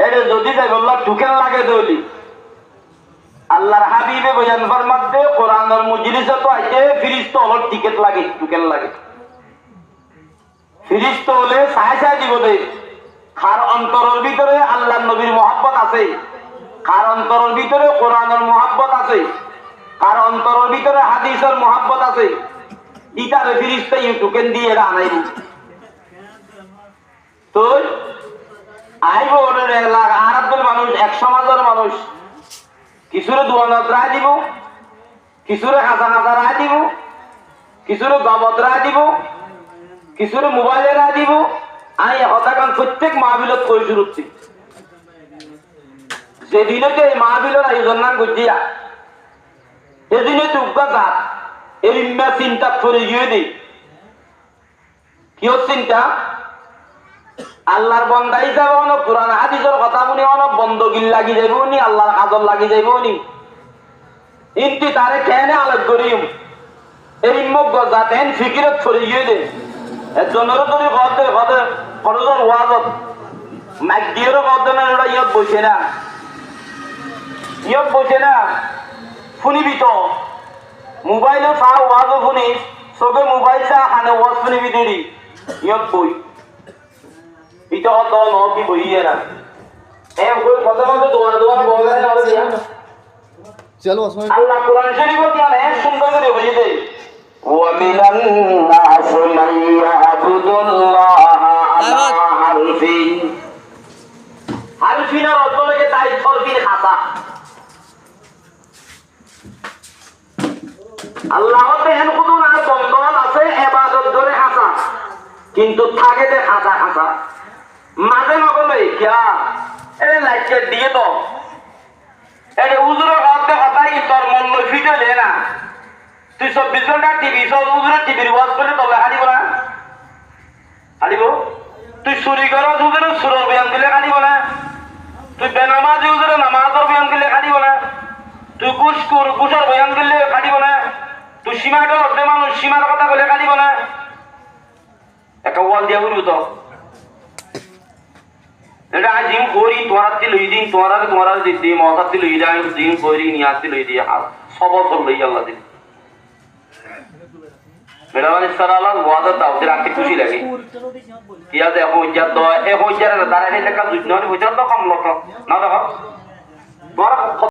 এটা যদি যাই বললাম ঢুকেন লাগে দৌলি আল্লাহর হাবিবে বয়ান ফরমাতে কোরআনের মজলিসে তো আইতে ফিরিস্ত হল টিকেট লাগে ঢুকেন লাগে ফিরিস্ত হলে সাই সাই দিব দে কার অন্তরের ভিতরে আল্লাহর নবীর মহব্বত আছে কার অন্তরের ভিতরে কোরআনের মহব্বত আছে কার অন্তরের ভিতরে হাদিসের মহব্বত আছে ইটারে ফিরিস্তা ঢুকেন দিয়ে এরা আনাইব তো আইব ওদের 1 লাখ আরবের মানুষ 100 সমাজের মানুষ কিছুরে 200 রায় দিব কিছুরে 1000 রায় দিব কিছুরে গবত রায় দিব কিছুরে মোবাইলে রায় দিব আমি হতাকান প্রত্যেক মাহফিলত কই শুরুচ্ছি যেদিনকে এই মাহফিলের আয়োজন না গজিয়া সেদিনে তুকা জাত এরিম্মা চিন্তা করে গিয়ে দিই কিয় চিন্তা আল্লাহর বন্দা হিসাবে অনেক কোরআন হাদিসের কথা শুনি অনেক বন্দগিল লাগি যাইব নি আল্লাহর কাজল লাগি যাইব নি ইন্তি তারে কেনে আলোক করিম এরিম্মক গজাতেন ফিকিরত করে গিয়ে দে একজনেরও যদি গদে গদে খরচর ওয়াজত মাইক দিয়েরও গদে না ওরা ইয়ত বসে না শুনিবি তো মোবাইলও চা ওয়াজও শুনিস চবে মোবাইল চা হানে ওয়াজ শুনিবি দেরি ইয়ত বই ইটা অত ন কি বইয়ে না এম কই কথা মতো দোয়া বলে না দিয়া চলো আসলে আল্লাহ কোরআন শরীফ দিয়া না সুন্দর করে বুঝি দে ওয়া মিনান নাস মান ইয়াবুদুল্লাহ আলা হারফিনের অর্থ লাগে তাই ফরফিন খাতা আল্লাহতে হেন কোন না বন্ধন আছে ইবাদত ধরে খাতা কিন্তু থাকে যে খাতা খাতা মাঝে নগলে কিয়া এ লাইটে দিয়ে তো এই উজুর কথা কথাই তোর মন ফিটে লে না তুই 24 ঘন্টা টিভি সব উজুর টিভির ওয়াজ করে তলে হারিব না হারিব তুই চুরি কর উজুর সুরের বয়ান দিলে হারিব না তুই বেনামাজি উজুর নামাজের বয়ান দিলে হারিব না তুই ঘুষের বয়ান দিলে হারিব না তুই সীমাটা অর্ধে মানুষ সীমার কথা বলে হারিব না একটা ওয়াল দিয়া করবি তো এটা আজ জিম করি তোমার লই দিন তোমার দিদি মহাতি লই যায় জিম করি নিয়াতি লই দিয়ে সব বছর লই আল্লাহ দিন মেহরবানি সারালাল ওয়াদা দাও যে রাতে খুশি লাগে কি আছে এখন যারা দাঁড়ায় টাকা দুই নয় হইছে তো কম লক্ষ না দেখো তোমার